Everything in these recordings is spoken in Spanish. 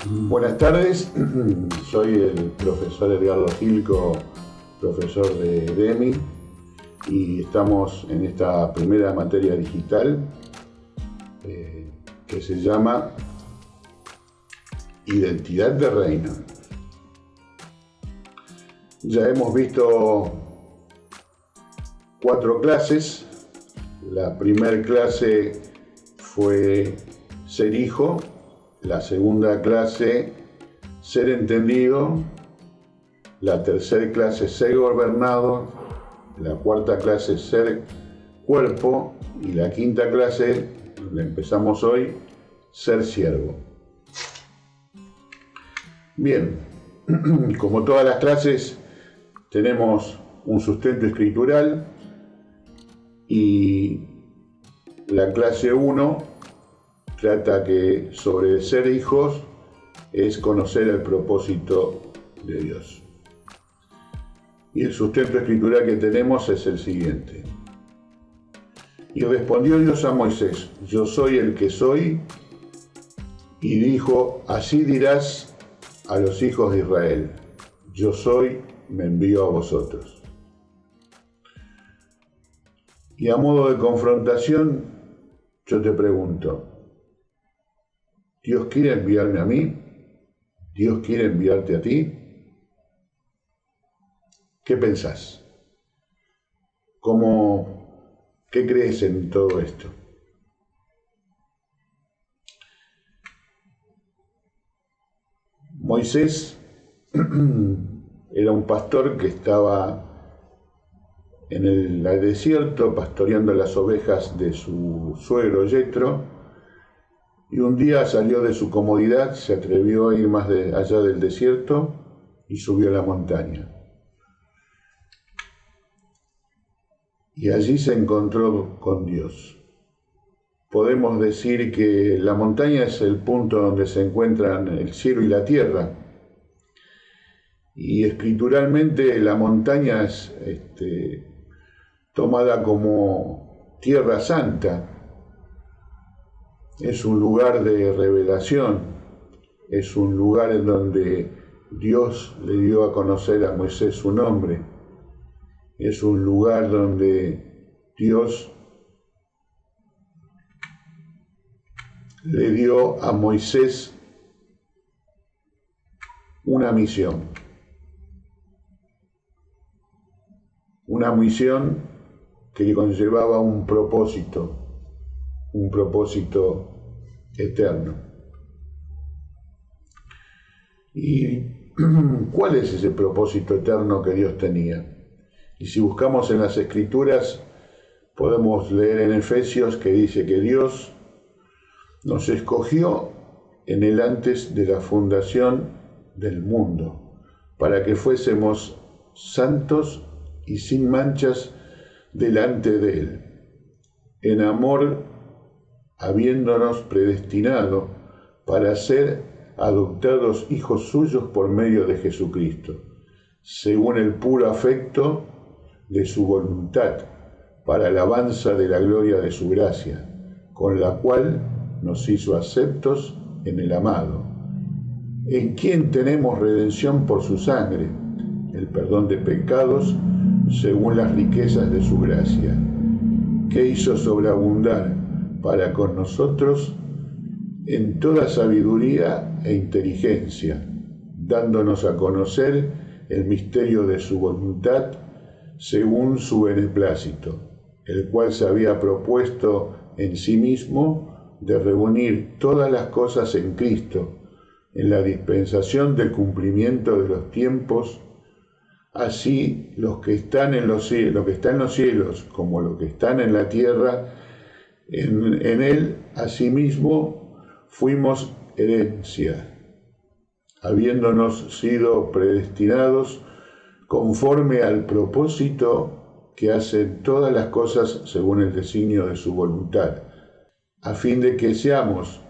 Buenas tardes, soy el profesor Edgardo Gilco, profesor de DEMI, y estamos en esta primera materia digital que se llama Identidad de Reino. Ya hemos visto 4 clases. La primera clase fue ser hijo, la segunda clase ser entendido, la tercera clase ser gobernado, la cuarta clase ser cuerpo y la quinta clase, donde empezamos hoy, ser siervo. Bien, como todas las clases tenemos un sustento escritural y la clase 1 trata que sobre ser hijos es conocer el propósito de Dios. Y el sustento escritural que tenemos es el siguiente. Y respondió Dios a Moisés: yo soy el que soy, y dijo: así dirás a los hijos de Israel: yo soy, me envío a vosotros. Y a modo de confrontación, yo te pregunto: ¿Dios quiere enviarme a mí? ¿Dios quiere enviarte a ti? ¿Qué pensás? ¿Qué crees en todo esto? Moisés era un pastor que estaba en el desierto pastoreando las ovejas de su suegro Yetro. Y un día salió de su comodidad, se atrevió a ir más allá del desierto y subió a la montaña. Y allí se encontró con Dios. Podemos decir que la montaña es el punto donde se encuentran el cielo y la tierra. Y escrituralmente la montaña es tomada como tierra santa. Es un lugar de revelación, es un lugar en donde Dios le dio a conocer a Moisés su nombre, es un lugar donde Dios le dio a Moisés una misión que conllevaba un propósito eterno. ¿Y cuál es ese propósito eterno que Dios tenía? Y si buscamos en las Escrituras, podemos leer en Efesios que dice que Dios nos escogió en el antes de la fundación del mundo, para que fuésemos santos y sin manchas delante de Él, en amor, habiéndonos predestinado para ser adoptados hijos suyos por medio de Jesucristo, según el puro afecto de su voluntad, para alabanza de la gloria de su gracia, con la cual nos hizo aceptos en el amado, en quien tenemos redención por su sangre, el perdón de pecados según las riquezas de su gracia, que hizo sobreabundar para con nosotros en toda sabiduría e inteligencia, dándonos a conocer el misterio de su voluntad según su beneplácito, el cual se había propuesto en sí mismo de reunir todas las cosas en Cristo, en la dispensación del cumplimiento de los tiempos, así lo que está en los cielos como lo que están en la tierra. En él asimismo fuimos herencia, habiéndonos sido predestinados conforme al propósito que hacen todas las cosas según el designio de su voluntad, a fin de que seamos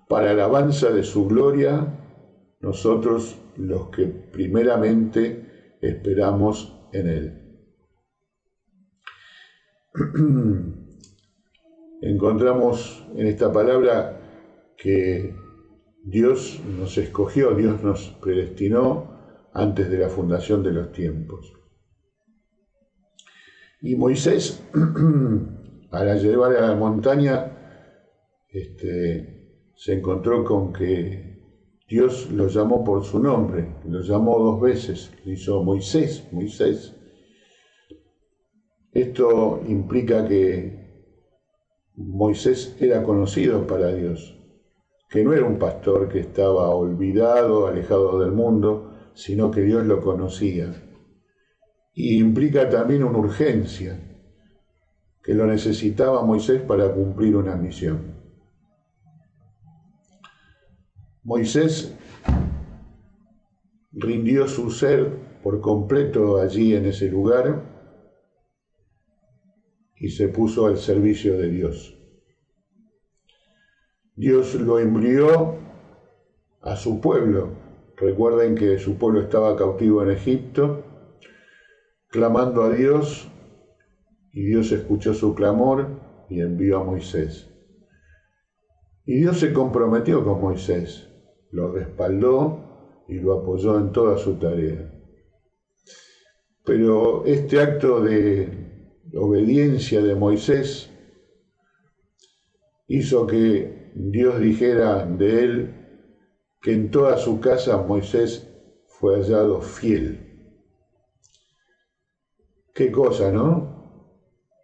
para alabanza de su gloria nosotros los que primeramente esperamos en él. Encontramos en esta palabra que Dios nos escogió, Dios nos predestinó antes de la fundación de los tiempos. Y Moisés, al llevar a la montaña, se encontró con que Dios lo llamó por su nombre, lo llamó 2 veces, le hizo Moisés, Moisés. Esto implica que Moisés era conocido para Dios, que no era un pastor que estaba olvidado, alejado del mundo, sino que Dios lo conocía. Y implica también una urgencia, que lo necesitaba Moisés para cumplir una misión. Moisés rindió su ser por completo allí en ese lugar y se puso al servicio de Dios. Dios lo envió a su pueblo. Recuerden que su pueblo estaba cautivo en Egipto, clamando a Dios, y Dios escuchó su clamor y envió a Moisés. Y Dios se comprometió con Moisés, lo respaldó y lo apoyó en toda su tarea. Pero este acto de obediencia de Moisés hizo que Dios dijera de él que en toda su casa Moisés fue hallado fiel. Qué cosa, ¿no?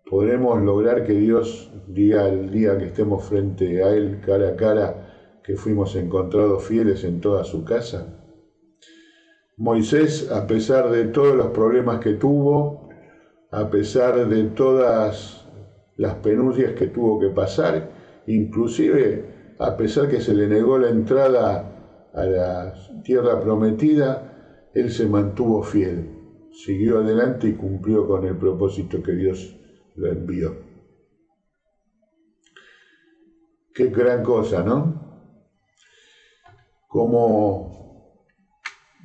¿Podremos lograr que Dios diga el día que estemos frente a Él cara a cara que fuimos encontrados fieles en toda su casa? Moisés, a pesar de todos los problemas que tuvo, a pesar de todas las penurias que tuvo que pasar, inclusive a pesar que se le negó la entrada a la tierra prometida, él se mantuvo fiel, siguió adelante y cumplió con el propósito que Dios lo envió. Qué gran cosa, ¿no? Cómo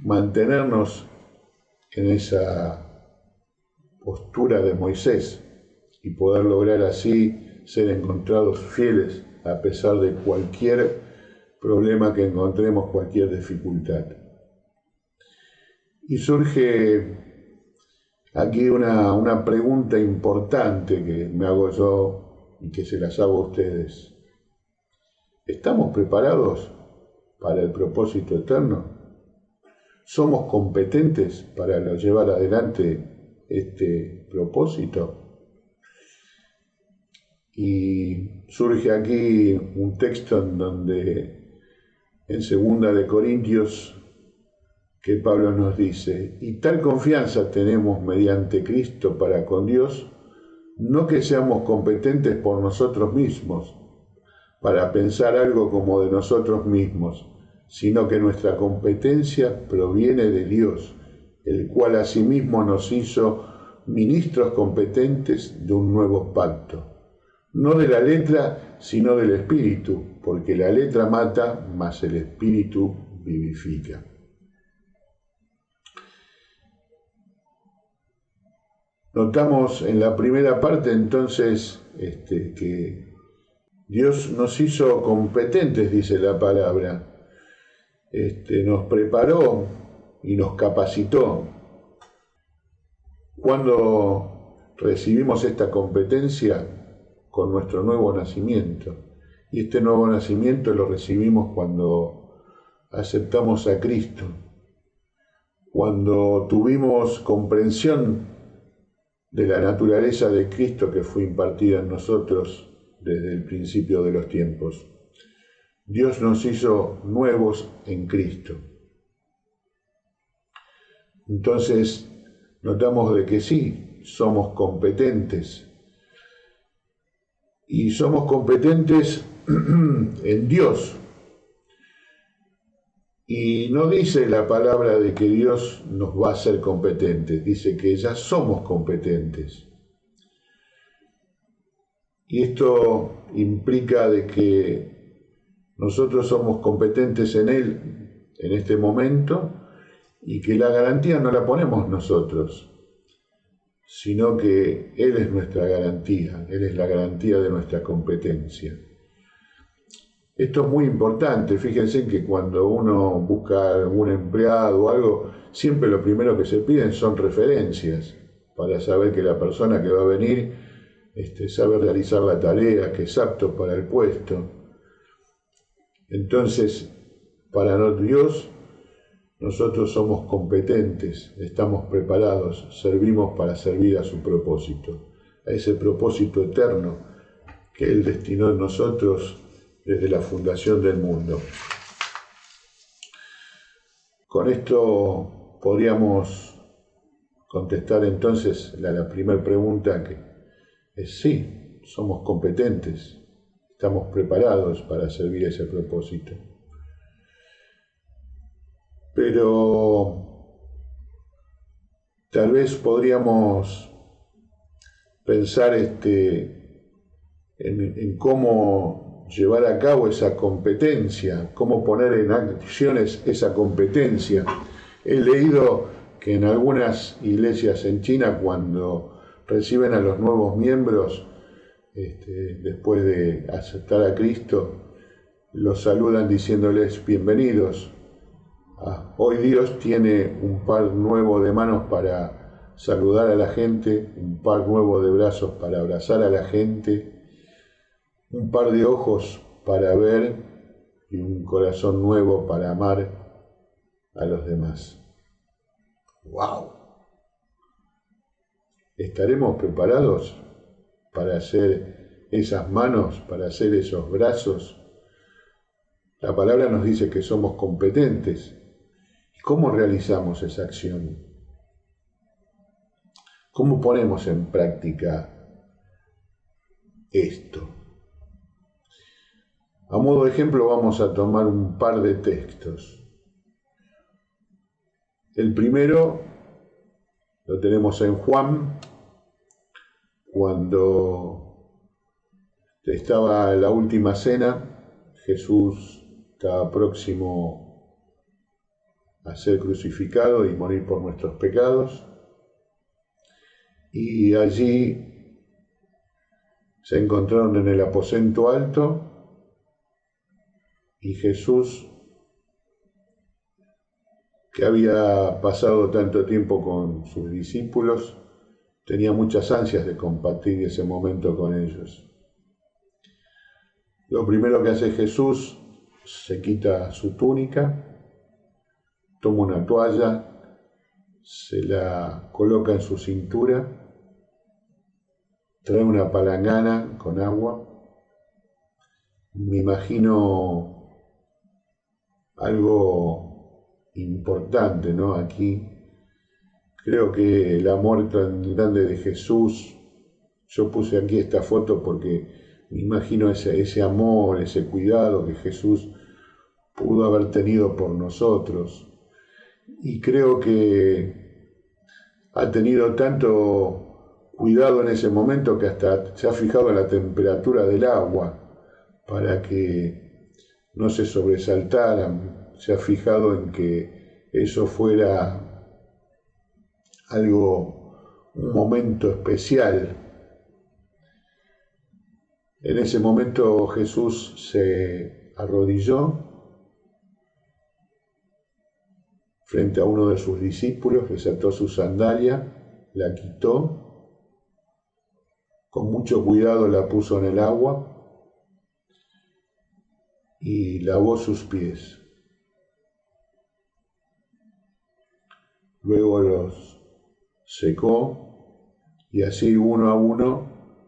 mantenernos en esa postura de Moisés y poder lograr así ser encontrados fieles a pesar de cualquier problema que encontremos, cualquier dificultad. Y surge aquí una pregunta importante que me hago yo y que se las hago a ustedes. ¿Estamos preparados para el propósito eterno? ¿Somos competentes para llevar adelante este propósito? Y surge aquí un texto en donde, en 2 de Corintios, que Pablo nos dice: y tal confianza tenemos mediante Cristo para con Dios, no que seamos competentes por nosotros mismos, para pensar algo como de nosotros mismos, sino que nuestra competencia proviene de Dios, el cual asimismo nos hizo ministros competentes de un nuevo pacto, no de la letra, sino del Espíritu, porque la letra mata, mas el Espíritu vivifica. Notamos en la primera parte entonces que Dios nos hizo competentes, dice la palabra, nos preparó y nos capacitó. Cuando recibimos esta competencia, con nuestro nuevo nacimiento, y este nuevo nacimiento lo recibimos cuando aceptamos a Cristo, cuando tuvimos comprensión de la naturaleza de Cristo que fue impartida en nosotros desde el principio de los tiempos. Dios nos hizo nuevos en Cristo. Entonces, notamos de que sí, somos competentes. Y somos competentes en Dios. Y no dice la palabra de que Dios nos va a hacer competentes, dice que ya somos competentes. Y esto implica de que nosotros somos competentes en Él en este momento y que la garantía no la ponemos nosotros, sino que Él es nuestra garantía, Él es la garantía de nuestra competencia. Esto es muy importante. Fíjense que cuando uno busca algún empleado o algo, siempre lo primero que se piden son referencias para saber que la persona que va a venir sabe realizar la tarea, que es apto para el puesto. Entonces, para Dios, nosotros somos competentes, estamos preparados, servimos para servir a su propósito, a ese propósito eterno que Él destinó en nosotros desde la fundación del mundo. Con esto podríamos contestar entonces la primera pregunta, que es sí, somos competentes, estamos preparados para servir ese propósito. Pero tal vez podríamos pensar en cómo llevar a cabo esa competencia, cómo poner en acciones esa competencia. He leído que en algunas iglesias en China, cuando reciben a los nuevos miembros, después de aceptar a Cristo, los saludan diciéndoles bienvenidos. Hoy Dios tiene un par nuevo de manos para saludar a la gente, un par nuevo de brazos para abrazar a la gente, un par de ojos para ver y un corazón nuevo para amar a los demás. ¡Wow! ¿Estaremos preparados para hacer esas manos, para hacer esos brazos? La palabra nos dice que somos competentes. ¿Cómo realizamos esa acción? ¿Cómo ponemos en práctica esto? A modo de ejemplo vamos a tomar un par de textos. El primero lo tenemos en Juan, cuando estaba la última cena, Jesús estaba próximo a ser crucificado y morir por nuestros pecados, y allí se encontraron en el aposento alto y Jesús, que había pasado tanto tiempo con sus discípulos, tenía muchas ansias de compartir ese momento con ellos. Lo primero que hace Jesús, se quita su túnica, toma una toalla, se la coloca en su cintura, trae una palangana con agua. Me imagino algo importante, ¿no? Aquí creo que el amor tan grande de Jesús, yo puse aquí esta foto porque me imagino ese amor, ese cuidado que Jesús pudo haber tenido por nosotros. Y creo que ha tenido tanto cuidado en ese momento que hasta se ha fijado en la temperatura del agua para que no se sobresaltaran. Se ha fijado en que eso fuera un momento especial. En ese momento Jesús se arrodilló frente a uno de sus discípulos, desató su sandalia, la quitó, con mucho cuidado la puso en el agua y lavó sus pies. Luego los secó y así uno a uno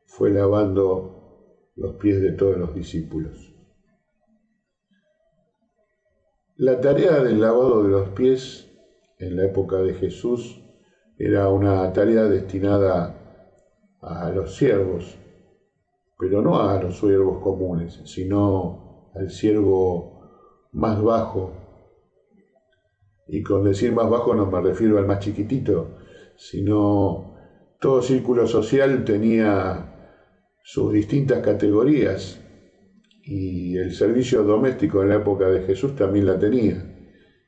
fue lavando los pies de todos los discípulos. La tarea del lavado de los pies en la época de Jesús era una tarea destinada a los siervos, pero no a los siervos comunes, sino al siervo más bajo. Y con decir más bajo no me refiero al más chiquitito, sino todo círculo social tenía sus distintas categorías. Y el servicio doméstico en la época de Jesús también la tenía.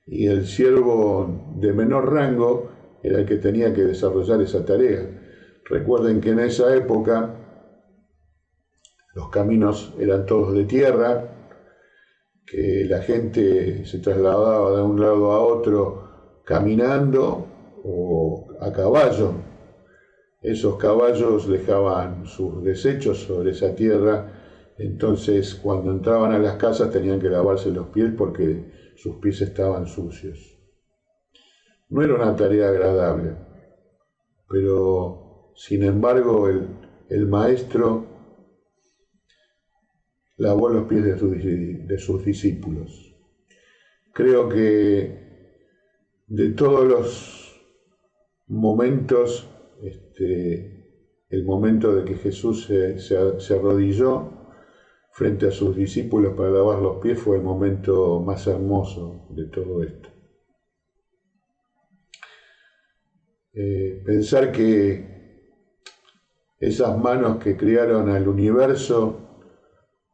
Y el siervo de menor rango era el que tenía que desarrollar esa tarea. Recuerden que en esa época los caminos eran todos de tierra, que la gente se trasladaba de un lado a otro caminando o a caballo. Esos caballos dejaban sus desechos sobre esa tierra, entonces cuando entraban a las casas tenían que lavarse los pies porque sus pies estaban sucios. No era una tarea agradable, pero sin embargo el maestro lavó los pies de sus discípulos. Creo que de todos los momentos, el momento de que Jesús se arrodilló frente a sus discípulos para lavar los pies fue el momento más hermoso de todo esto. Pensar que esas manos que crearon al universo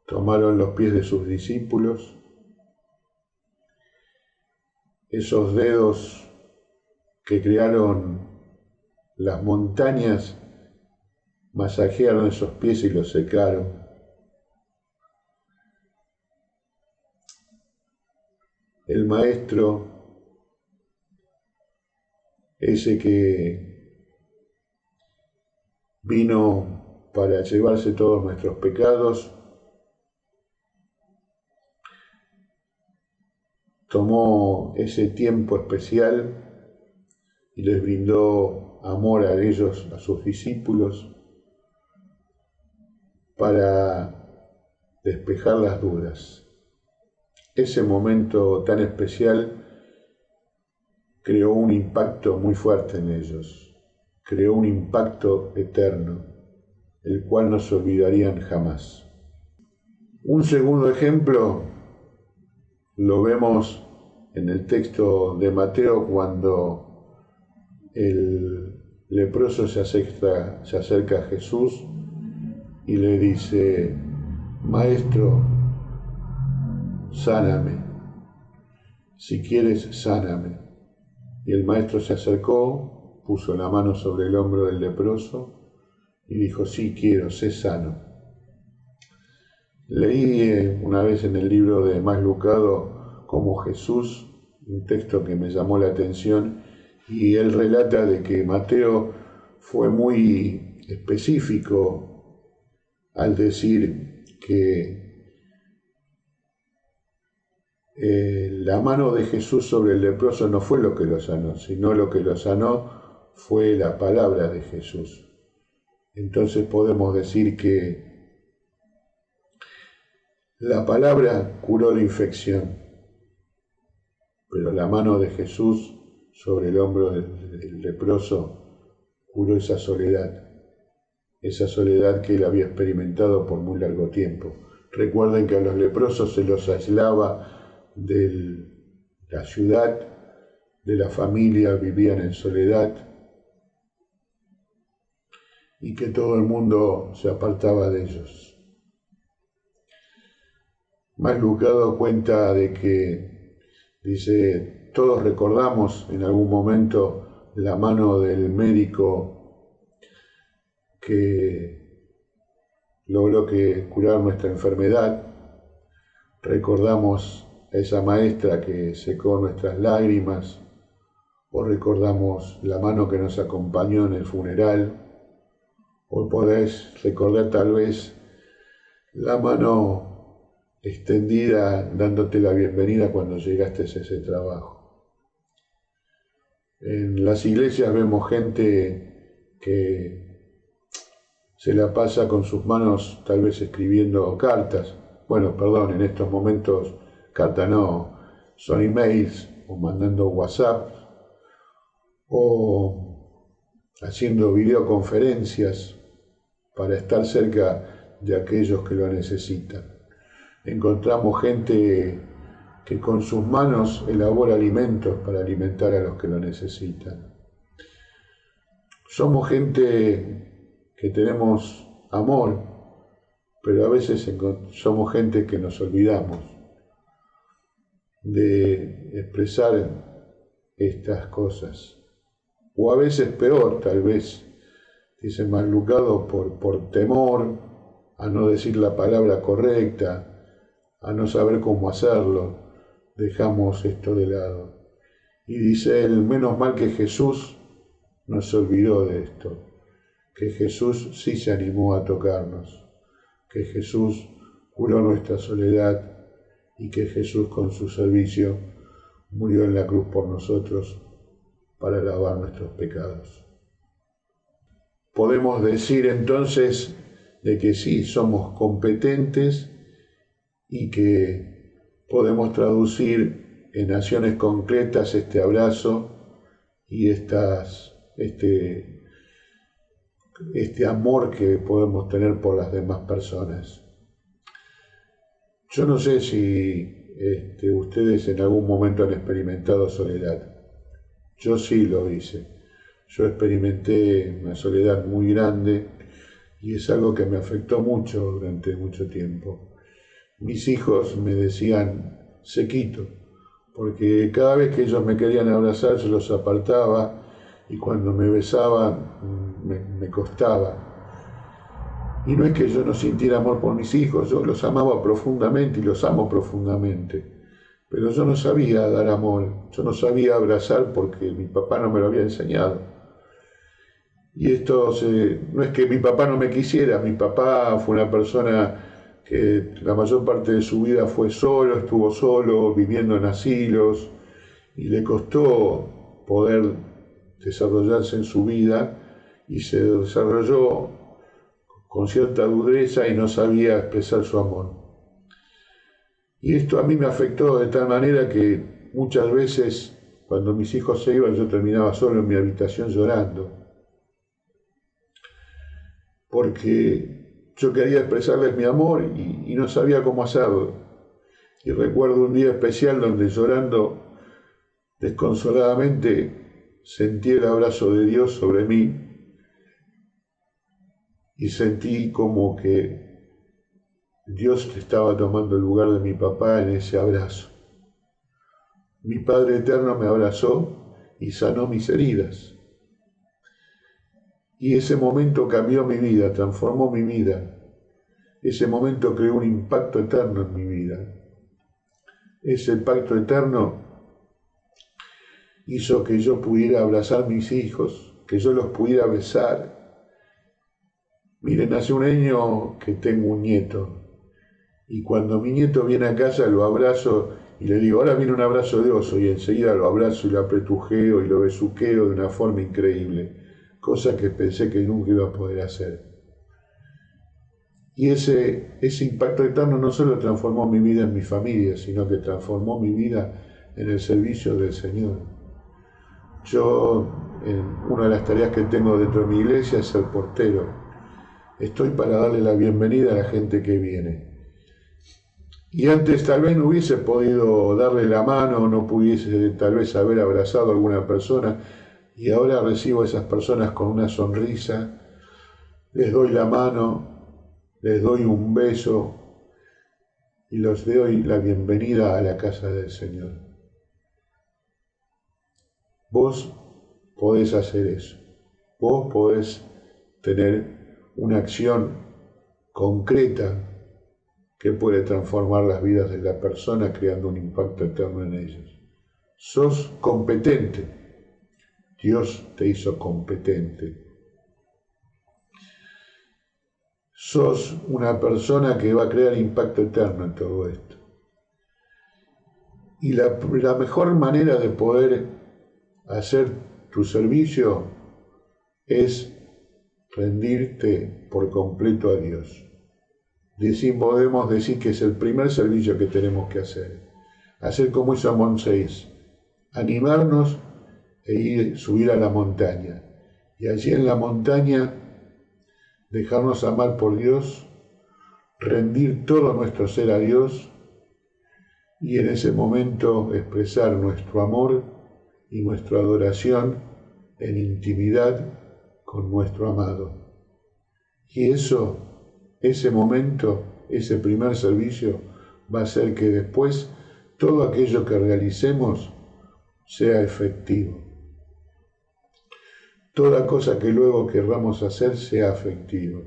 tomaron los pies de sus discípulos, esos dedos que crearon las montañas masajearon esos pies y los secaron. El maestro, ese que vino para llevarse todos nuestros pecados, tomó ese tiempo especial y les brindó amor a ellos, a sus discípulos, para despejar las dudas. Ese momento tan especial creó un impacto muy fuerte en ellos, creó un impacto eterno, el cual no se olvidarían jamás. Un segundo ejemplo lo vemos en el texto de Mateo cuando el leproso se acerca a Jesús y le dice: Maestro, sáname, si quieres, sáname. Y el maestro se acercó, puso la mano sobre el hombro del leproso y dijo: sí, quiero, sé sano. Leí una vez en el libro de Más Lucado como Jesús, un texto que me llamó la atención, y él relata de que Mateo fue muy específico al decir que la mano de Jesús sobre el leproso no fue lo que lo sanó, sino lo que lo sanó fue la palabra de Jesús. Entonces podemos decir que la palabra curó la infección, pero la mano de Jesús sobre el hombro del leproso curó esa soledad que él había experimentado por muy largo tiempo. Recuerden que a los leprosos se los aislaba de la ciudad, de la familia, vivían en soledad y que todo el mundo se apartaba de ellos. Más Lucado cuenta de que, dice, todos recordamos en algún momento la mano del médico que logró curar nuestra enfermedad, recordamos a esa maestra que secó nuestras lágrimas, o recordamos la mano que nos acompañó en el funeral, o podés recordar tal vez la mano extendida dándote la bienvenida cuando llegaste a ese trabajo. En las iglesias vemos gente que se la pasa con sus manos tal vez escribiendo cartas. Bueno, perdón, en estos momentos cartas no, son emails o mandando WhatsApp o haciendo videoconferencias para estar cerca de aquellos que lo necesitan. Encontramos gente que con sus manos elabora alimentos para alimentar a los que lo necesitan. Somos gente que tenemos amor, pero a veces somos gente que nos olvidamos de expresar estas cosas. O a veces peor, tal vez, dice Más Lucado, por temor a no decir la palabra correcta, a no saber cómo hacerlo, dejamos esto de lado. Y dice él, menos mal que Jesús no se olvidó de esto, que Jesús sí se animó a tocarnos, que Jesús curó nuestra soledad y que Jesús con su servicio murió en la cruz por nosotros para lavar nuestros pecados. Podemos decir entonces de que sí, somos competentes y que podemos traducir en acciones concretas este abrazo y este amor que podemos tener por las demás personas. Yo no sé si ustedes en algún momento han experimentado soledad. Yo sí lo hice. Yo experimenté una soledad muy grande y es algo que me afectó mucho durante mucho tiempo. Mis hijos me decían sequito, porque cada vez que ellos me querían abrazar yo los apartaba y cuando me besaban me costaba. Y no es que yo no sintiera amor por mis hijos, yo los amaba profundamente y los amo profundamente, pero yo no sabía dar amor, yo no sabía abrazar porque mi papá no me lo había enseñado. Y esto no es que mi papá no me quisiera, mi papá fue una persona que la mayor parte de su vida fue solo, estuvo solo, viviendo en asilos, y le costó poder desarrollarse en su vida, y se desarrolló con cierta dureza y no sabía expresar su amor. Y esto a mí me afectó de tal manera que muchas veces cuando mis hijos se iban yo terminaba solo en mi habitación llorando, porque yo quería expresarles mi amor y no sabía cómo hacerlo. Y recuerdo un día especial donde llorando desconsoladamente sentí el abrazo de Dios sobre mí y sentí como que Dios estaba tomando el lugar de mi papá en ese abrazo. Mi Padre Eterno me abrazó y sanó mis heridas. Y ese momento cambió mi vida, transformó mi vida. Ese momento creó un impacto eterno en mi vida. Ese impacto eterno hizo que yo pudiera abrazar a mis hijos, que yo los pudiera besar. Miren, hace un año que tengo un nieto. Y cuando mi nieto viene a casa lo abrazo y le digo, ahora viene un abrazo de oso, y enseguida lo abrazo y lo apretujeo y lo besuqueo de una forma increíble, cosa que pensé que nunca iba a poder hacer. Y ese impacto eterno no solo transformó mi vida en mi familia, sino que transformó mi vida en el servicio del Señor. Yo, una de las tareas que tengo dentro de mi iglesia es ser portero. Estoy para darle la bienvenida a la gente que viene. Y antes tal vez no hubiese podido darle la mano, no pudiese tal vez haber abrazado a alguna persona, y ahora recibo a esas personas con una sonrisa, les doy la mano, les doy un beso y les doy la bienvenida a la casa del Señor. Vos podés hacer eso, vos podés tener una acción concreta que puede transformar las vidas de la persona creando un impacto eterno en ellos. Sos competente. Dios te hizo competente. Sos una persona que va a crear impacto eterno en todo esto. Y la mejor manera de poder hacer tu servicio es rendirte por completo a Dios. Podemos decir que es el primer servicio que tenemos que hacer. Hacer como hizo Moisés, animarnos subir a la montaña. Y allí en la montaña dejarnos amar por Dios, rendir todo nuestro ser a Dios y en ese momento expresar nuestro amor y nuestra adoración en intimidad con nuestro amado. Y ese momento, ese primer servicio, va a hacer que después todo aquello que realicemos sea efectivo. Toda cosa que luego querramos hacer sea afectiva.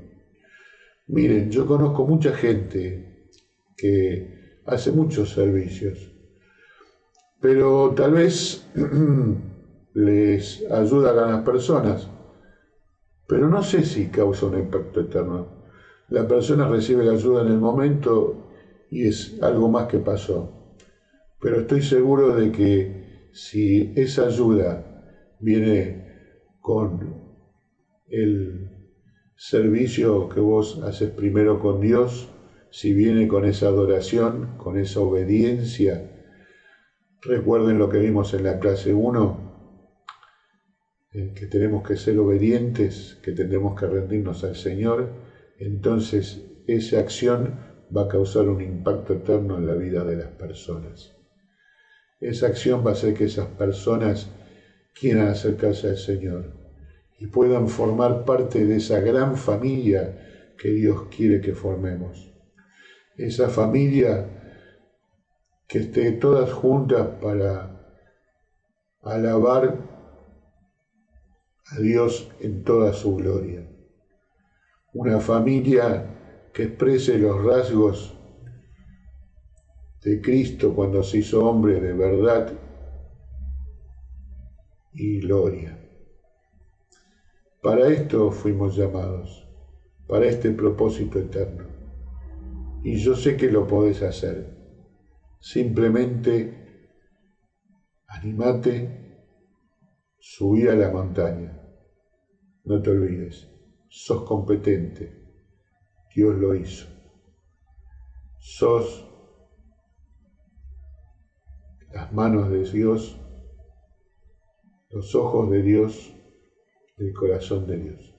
Miren, yo conozco mucha gente que hace muchos servicios, pero tal vez les ayuda a las personas, pero no sé si causa un impacto eterno. La persona recibe la ayuda en el momento y es algo más que pasó, pero estoy seguro de que si esa ayuda viene con el servicio que vos haces primero con Dios, si viene con esa adoración, con esa obediencia. Recuerden lo que vimos en la clase 1, que tenemos que ser obedientes, que tenemos que rendirnos al Señor. Entonces esa acción va a causar un impacto eterno en la vida de las personas. Esa acción va a hacer que esas personas quieran acercarse al Señor y puedan formar parte de esa gran familia que Dios quiere que formemos. Esa familia que esté todas juntas para alabar a Dios en toda su gloria. Una familia que exprese los rasgos de Cristo cuando se hizo hombre de verdad y gloria. Para esto fuimos llamados, para este propósito eterno. Y yo sé que lo podés hacer. Simplemente animate, subí a la montaña. No te olvides, sos competente. Dios lo hizo. Sos las manos de Dios, los ojos de Dios, el corazón de Dios.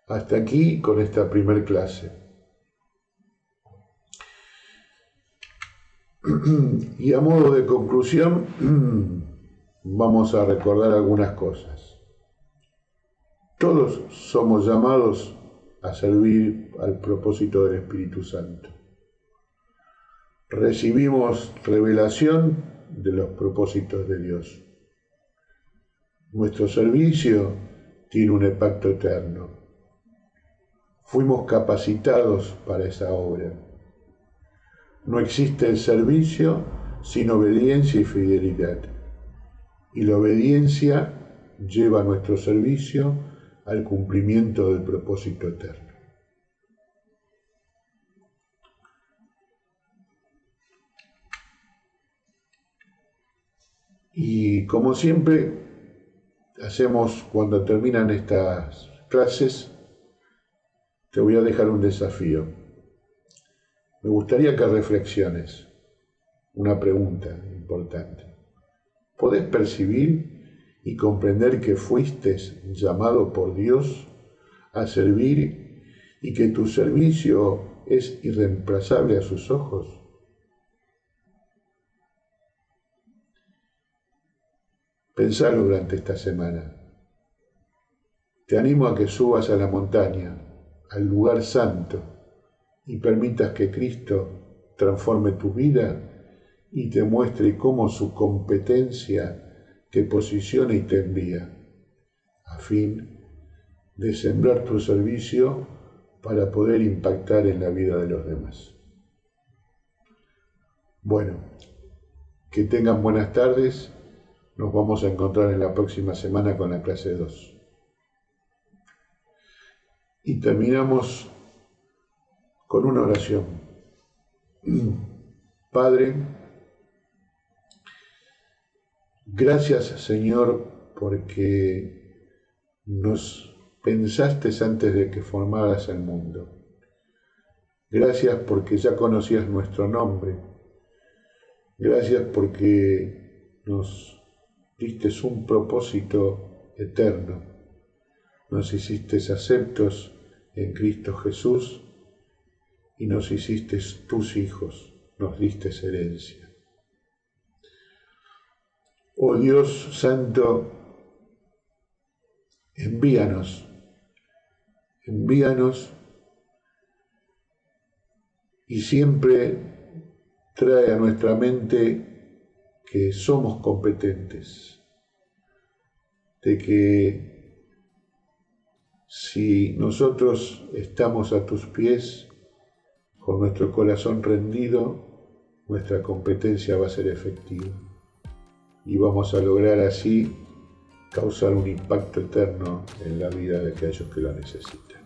Hasta aquí con esta primer clase. Y a modo de conclusión, vamos a recordar algunas cosas. Todos somos llamados a servir al propósito del Espíritu Santo. Recibimos revelación de los propósitos de Dios. Nuestro servicio tiene un impacto eterno. Fuimos capacitados para esa obra. No existe el servicio sin obediencia y fidelidad. Y la obediencia lleva nuestro servicio al cumplimiento del propósito eterno. Y como siempre hacemos cuando terminan estas clases, te voy a dejar un desafío. Me gustaría que reflexiones una pregunta importante. ¿Podés percibir y comprender que fuiste llamado por Dios a servir y que tu servicio es irreemplazable a sus ojos? Pensalo durante esta semana. Te animo a que subas a la montaña, al lugar santo, y permitas que Cristo transforme tu vida y te muestre cómo su competencia te posiciona y te envía, a fin de sembrar tu servicio para poder impactar en la vida de los demás. Bueno, que tengan buenas tardes. Nos vamos a encontrar en la próxima semana con la clase 2. Y terminamos con una oración. Padre, gracias Señor porque nos pensaste antes de que formaras el mundo. Gracias porque ya conocías nuestro nombre. Gracias porque nos diste un propósito eterno. Nos hiciste aceptos en Cristo Jesús y nos hiciste tus hijos, nos diste herencia. Oh Dios Santo, envíanos y siempre trae a nuestra mente que somos competentes, de que si nosotros estamos a tus pies, con nuestro corazón rendido, nuestra competencia va a ser efectiva y vamos a lograr así causar un impacto eterno en la vida de aquellos que lo necesitan.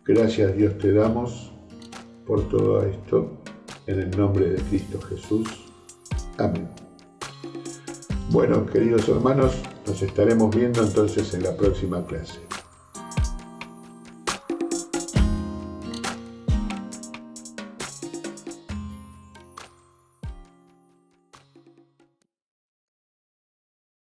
Gracias Dios te damos por todo esto, en el nombre de Cristo Jesús. Amén. Bueno, queridos hermanos, nos estaremos viendo entonces en la próxima clase.